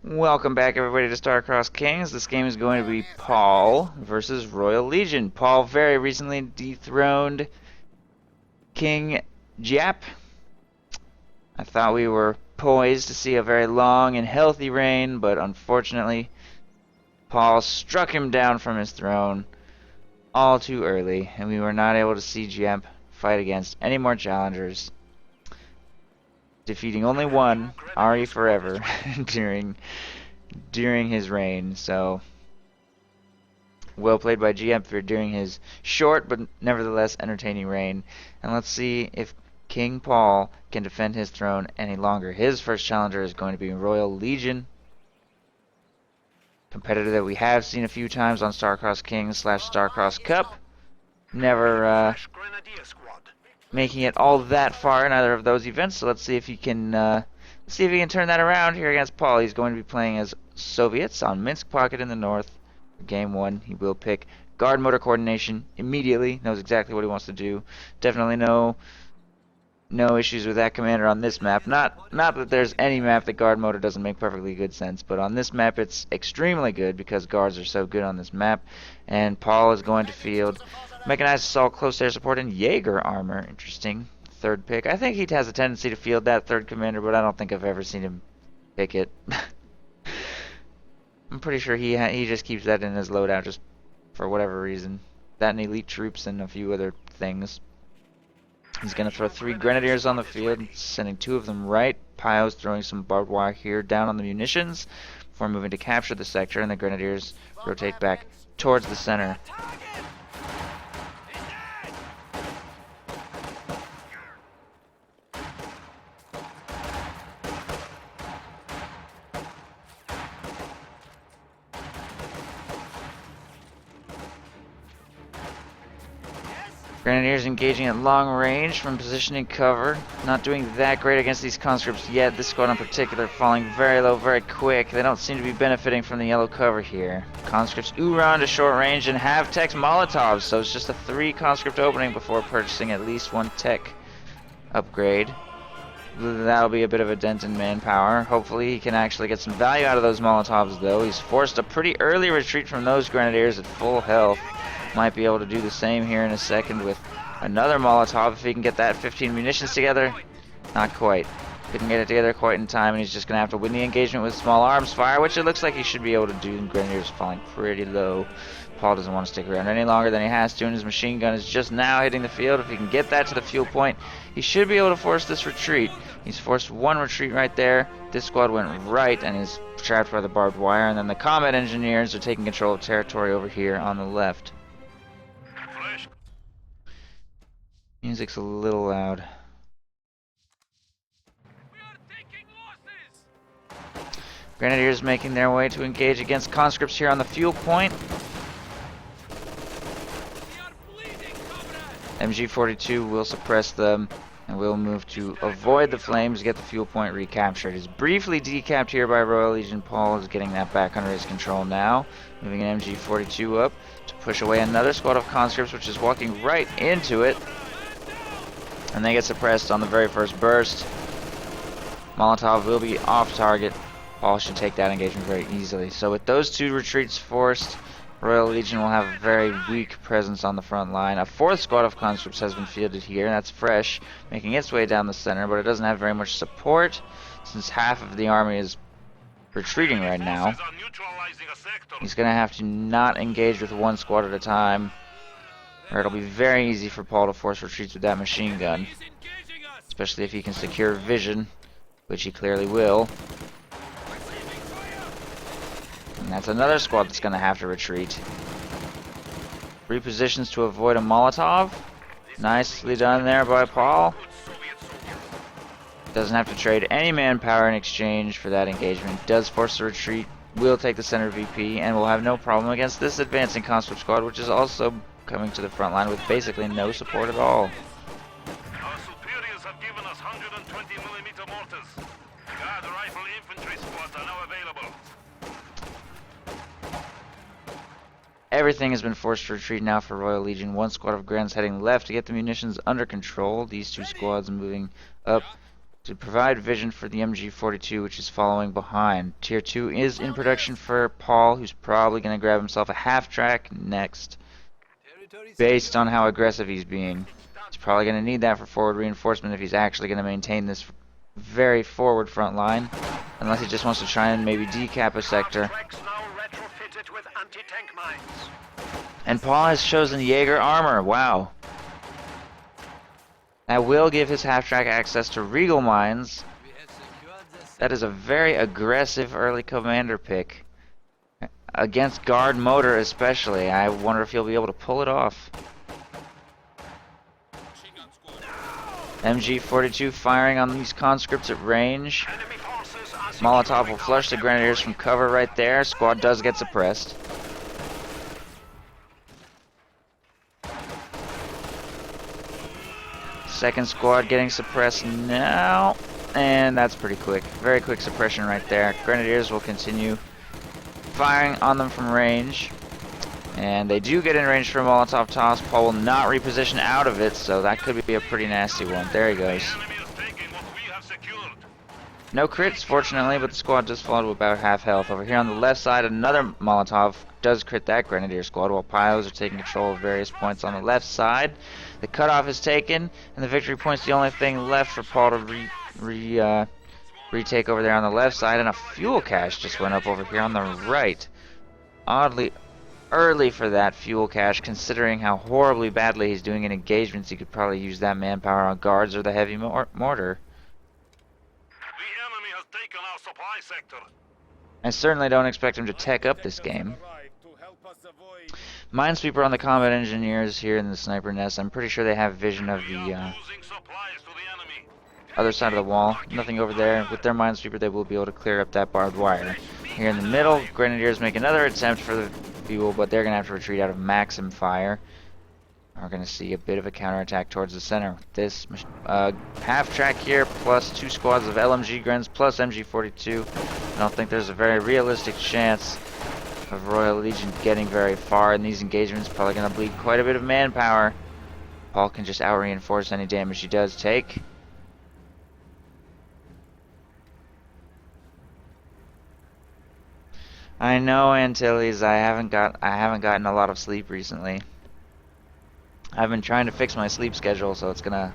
Welcome back, everybody, to Starcross Kings. This game is going to be Paul versus Royal Legion. Paul very recently dethroned King Jap. I thought we were poised to see a very long and healthy reign, but unfortunately, Paul struck him down from his throne all too early, and we were not able to see Jap fight against any more challengers, defeating only one, Ari Forever, during his reign. So well played by GM for during his short but nevertheless entertaining reign. And let's see if King Paul can defend his throne any longer. His first challenger is going to be Royal Legion, competitor that we have seen a few times on Starcross Kings / Starcross Cup. Never making it all that far in either of those events. So let's see if he can turn that around here against Paul. He's going to be playing as Soviets on Minsk Pocket in the north. Game 1, he will pick guard motor coordination immediately. Knows exactly what he wants to do. Definitely no issues with that commander on this map. Not that there's any map that guard motor doesn't make perfectly good sense, but on this map it's extremely good because guards are so good on this map. And Paul is going to field mechanized assault, close air support, and Jaeger armor. Interesting third pick. I think he has a tendency to field that third commander, but I don't think I've ever seen him pick it. I'm pretty sure he just keeps that in his loadout just for whatever reason. That and elite troops and a few other things. He's going to throw 3 grenadiers on the field, sending 2 of them right. Pio's throwing some barbed wire here down on the munitions before moving to capture the sector, and the grenadiers rotate back towards the center. Grenadiers engaging at long range from positioning cover. Not doing that great against these conscripts yet. This squad in particular falling very low, very quick. They don't seem to be benefiting from the yellow cover here. Conscripts Uran to short range and have tech Molotovs, so it's just a 3 conscript opening before purchasing at least 1 tech upgrade. That'll be a bit of a dent in manpower. Hopefully he can actually get some value out of those Molotovs, though. He's forced a pretty early retreat from those Grenadiers at full health. Might be able to do the same here in a second with another Molotov if he can get that 15 munitions together. Not quite. Couldn't get it together quite in time, and he's just going to have to win the engagement with small arms fire, which it looks like he should be able to do. And Grenadiers falling pretty low. Paul doesn't want to stick around any longer than he has to, and his machine gun is just now hitting the field. If he can get that to the fuel point, he should be able to force this retreat. He's forced 1 retreat right there. This squad went right, and he's trapped by the barbed wire. And then the combat engineers are taking control of territory over here on the left. Music's a little loud. Grenadiers making their way to engage against conscripts here on the fuel point. MG42 will suppress them and will move to avoid the flames, get the fuel point recaptured. He's briefly decapped here by Royal Legion. Paul is getting that back under his control now. Moving an MG42 up to push away another squad of conscripts, which is walking right into it. And they get suppressed on the very first burst. Molotov will be off target. Paul should take that engagement very easily. So with those 2 retreats forced, Royal Legion will have a very weak presence on the front line. A 4th squad of conscripts has been fielded here, and that's fresh, making its way down the center, but it doesn't have very much support since half of the army is retreating right now. He's going to have to not engage with 1 squad at a time, or it'll be very easy for Paul to force retreats with that machine gun. Especially if he can secure vision, which he clearly will. And that's another squad that's going to have to retreat. Repositions to avoid a Molotov. Nicely done there by Paul. Doesn't have to trade any manpower in exchange for that engagement. Does force the retreat. Will take the center VP, and will have no problem against this advancing conscript squad, which is also coming to the front line with basically no support at all. Our superiors have given us 120mm mortars. Guard rifle infantry squads are now available. Everything has been forced to retreat now for Royal Legion. 1 squad of Grens heading left to get the munitions under control. These 2 squads moving up to provide vision for the MG42, which is following behind. Tier 2 is in production for Paul, who's probably going to grab himself a half-track next, based on how aggressive he's being. He's probably going to need that for forward reinforcement if he's actually going to maintain this very forward front line, unless he just wants to try and maybe decap a sector. And Paul has chosen Jaeger armor. Wow. That will give his half-track access to Regal mines. That is a very aggressive early commander pick. Against guard motor especially. I wonder if he'll be able to pull it off. MG42 firing on these conscripts at range. Molotov will flush the grenadiers from cover right there. Squad does get suppressed. Second squad getting suppressed now. And that's pretty quick. Very quick suppression right there. Grenadiers will continue firing on them from range. And they do get in range for a Molotov toss. Paul will not reposition out of it, so that could be a pretty nasty one. There he goes. No crits, fortunately, but the squad does fall to about half health. Over here on the left side, another Molotov does crit that Grenadier squad, while Pios are taking control of various points on the left side. The cutoff is taken, and the victory point's the only thing left for Paul to retake over there on the left side, and a fuel cache just went up over here on the right. Oddly early for that fuel cache, considering how horribly badly he's doing in engagements. He could probably use that manpower on guards or the heavy mortar. Supply sector. I certainly don't expect him to tech up this game. Minesweeper on the combat engineers here in the sniper nest. I'm pretty sure they have vision of the other side of the wall. Nothing over there. With their Minesweeper, they will be able to clear up that barbed wire. Here in the middle, Grenadiers make another attempt for the fuel, but they're going to have to retreat out of Maxim fire. We're going to see a bit of a counterattack towards the center. This half-track here, plus 2 squads of LMG Grens, plus MG42. I don't think there's a very realistic chance of Royal Legion getting very far in these engagements. Probably going to bleed quite a bit of manpower. Paul can just out-reinforce any damage he does take. I know, Antilles, I haven't gotten a lot of sleep recently. I've been trying to fix my sleep schedule, so it's gonna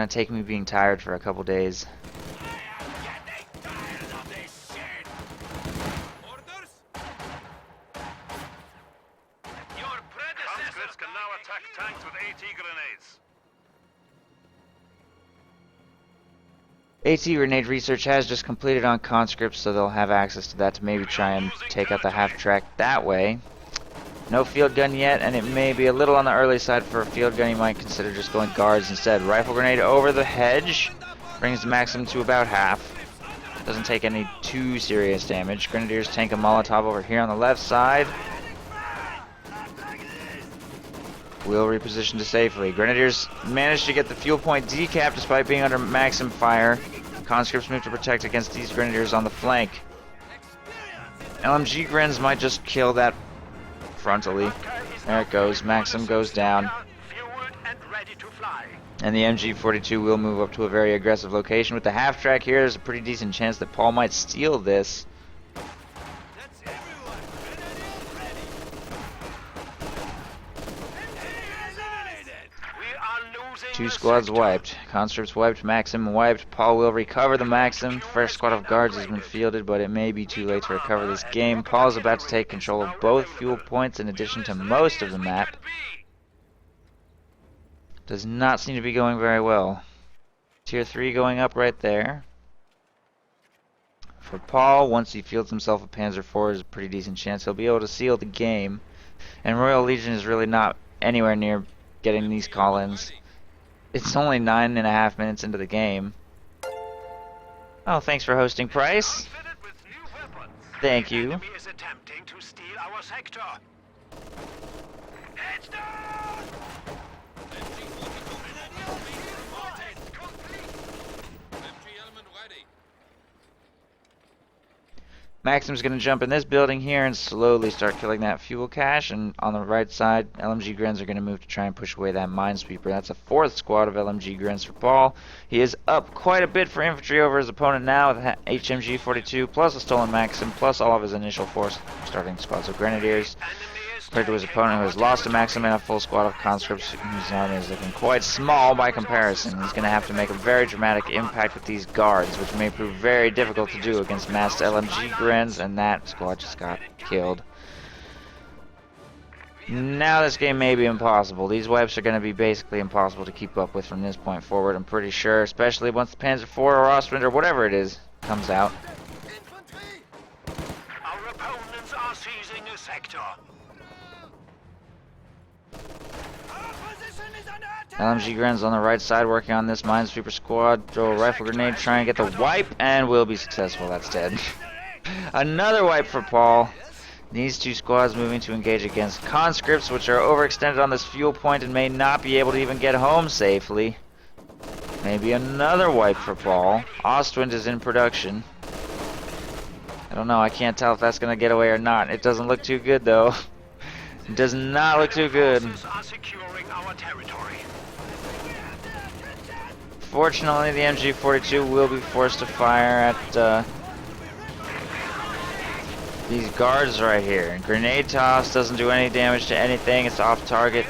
take me being tired for a couple days. Conscripts can now attack tanks with AT grenades. AT grenade research has just completed on conscripts, so they'll have access to that to maybe try and take out the half-track that way. No field gun yet, and it may be a little on the early side for a field gun. You might consider just going guards instead. Rifle grenade over the hedge. Brings the Maxim to about half. Doesn't take any too serious damage. Grenadiers tank a Molotov over here on the left side. Will reposition to safely. Grenadiers managed to get the fuel point decapped despite being under Maxim fire. Conscripts move to protect against these Grenadiers on the flank. LMG Grens might just kill that frontally. There it goes. Maxim goes down. And the MG42 will move up to a very aggressive location. With the half-track here, there's a pretty decent chance that Paul might steal this. Two squads wiped. Conscripts wiped, Maxim wiped. Paul will recover the Maxim. First squad of guards has been fielded, but it may be too late to recover this game. Paul is about to take control of both fuel points in addition to most of the map. Does not seem to be going very well. Tier 3 going up right there. For Paul, once he fields himself a Panzer IV, there's a pretty decent chance he'll be able to seal the game. And Royal Legion is really not anywhere near getting these call-ins. It's only 9.5 minutes into the game. Oh, thanks for hosting, Price. Thank you. Maxim's going to jump in this building here and slowly start killing that fuel cache. And on the right side, LMG Grens are going to move to try and push away that minesweeper. That's a 4th squad of LMG Grens for Paul. He is up quite a bit for infantry over his opponent now with HMG 42 plus a stolen Maxim plus all of his initial 4 starting squads of Grenadiers. Compared to his opponent who has lost a Maxim and a full squad of conscripts, whose army is looking quite small by comparison. He's going to have to make a very dramatic impact with these guards, which may prove very difficult to do against massed LMG Grens, and that squad just got killed. Now this game may be impossible. These wipes are going to be basically impossible to keep up with from this point forward, I'm pretty sure, especially once the Panzer IV or Ostwind or whatever it is comes out. Our opponents are seizing a sector. LMG Grens on the right side working on this minesweeper squad. Throw a rifle grenade, try and get the wipe, and will be successful. That's dead. Another wipe for Paul. These 2 squads moving to engage against conscripts, which are overextended on this fuel point and may not be able to even get home safely. Maybe another wipe for Paul. Ostwind is in production. I don't know, I can't tell if that's going to get away or not. It doesn't look too good though. It does not look too good. Fortunately, the MG42 will be forced to fire at these guards right here. Grenade toss doesn't do any damage to anything. It's off target.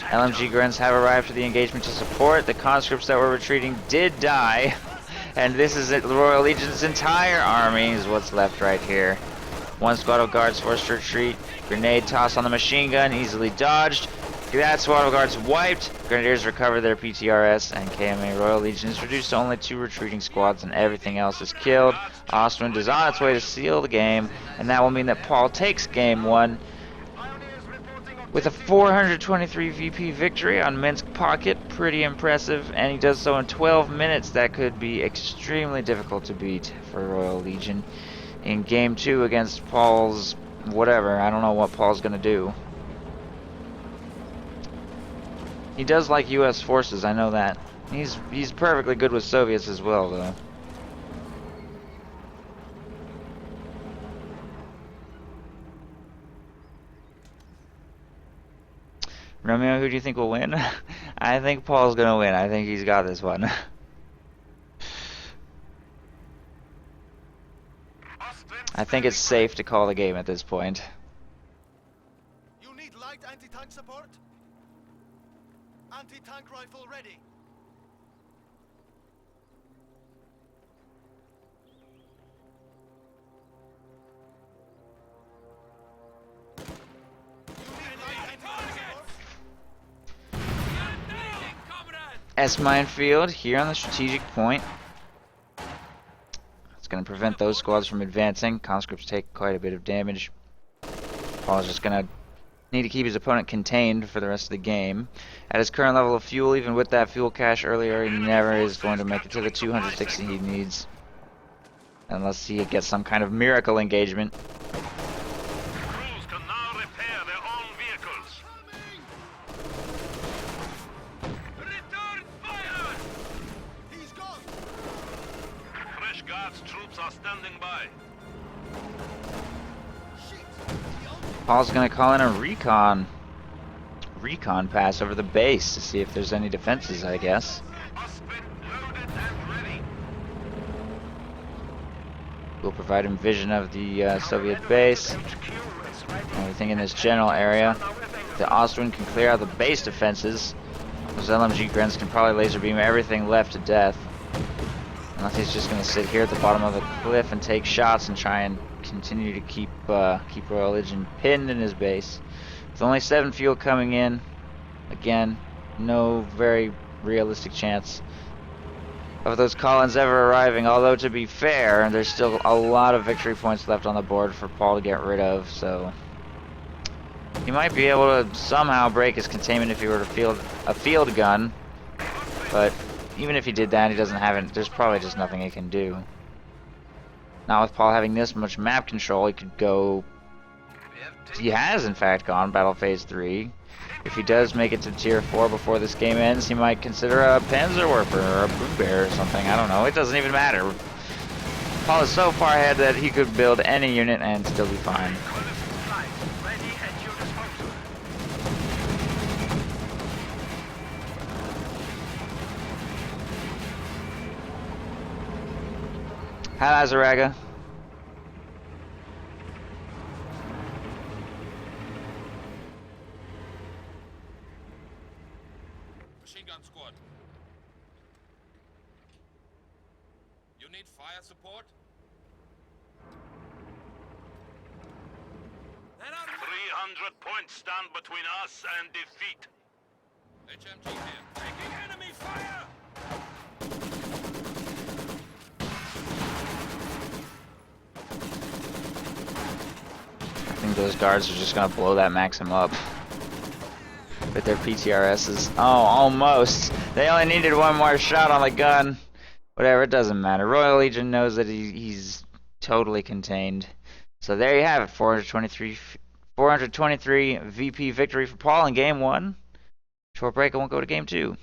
LMG Grens have arrived for the engagement to support. The conscripts that were retreating did die. And this is the Royal Legion's entire army is what's left right here. 1 squad of guards forced to retreat. Grenade toss on the machine gun, easily dodged. That squad of guards wiped. Grenadiers recover their PTRS, and KMA Royal Legion is reduced to only 2 retreating squads, and everything else is killed. Ostwind is on its way to seal the game, and that will mean that Paul takes game 1 with a 423 VP victory on Minsk Pocket. Pretty impressive, and he does so in 12 minutes. That could be extremely difficult to beat for Royal Legion in game 2 against Paul's whatever. I don't know what Paul's gonna do. He does like US forces, I know that. He's perfectly good with Soviets as well, though. Romeo, who do you think will win? I think Paul's gonna win. I think he's got this one. I think it's safe to call the game at this point. You need light anti-tank support? Anti-tank rifle ready. S-minefield here on the strategic point. It's going to prevent those squads from advancing. Conscripts take quite a bit of damage. Paul's just going to need to keep his opponent contained for the rest of the game. At his current level of fuel, even with that fuel cache earlier, he never is going to make it to the 260 he needs. Unless he gets some kind of miracle engagement. Crews can now repair their own vehicles. Return fire! He's gone. Fresh Guards troops are standing by. Paul's going to call in a recon pass over the base to see if there's any defenses, I guess. Ostwind loaded and ready. We'll provide him vision of the Soviet base. Everything in this general area. The Ostwind can clear out the base defenses. Those LMG Grens can probably laser beam everything left to death. Unless he's just going to sit here at the bottom of the cliff and take shots and try and continue to keep Royal Legion pinned in his base. With only 7 fuel coming in, again, no very realistic chance of those call-ins ever arriving. Although to be fair, there's still a lot of victory points left on the board for Paul to get rid of, so he might be able to somehow break his containment if he were to field a field gun. But even if he did that, he doesn't have it. There's probably just nothing he can do. Now with Paul having this much map control, he could go... He has in fact gone Battle Phase 3. If he does make it to Tier 4 before this game ends, he might consider a Panzerwerfer or a Boom Bear or something. I don't know. It doesn't even matter. Paul is so far ahead that he could build any unit and still be fine. Ready at your disposal. Hi, Azaraga. Machine gun squad. You need fire support? 300 points stand between us and defeat. HMG here. Taking enemy fire! I think those guards are just gonna blow that Maxim up with their PTRSs. Oh, almost. They only needed one more shot on the gun. Whatever, it doesn't matter. Royal Legion knows that he's totally contained. So there you have it. 423 VP victory for Paul in game 1. Short break and we'll go to game 2.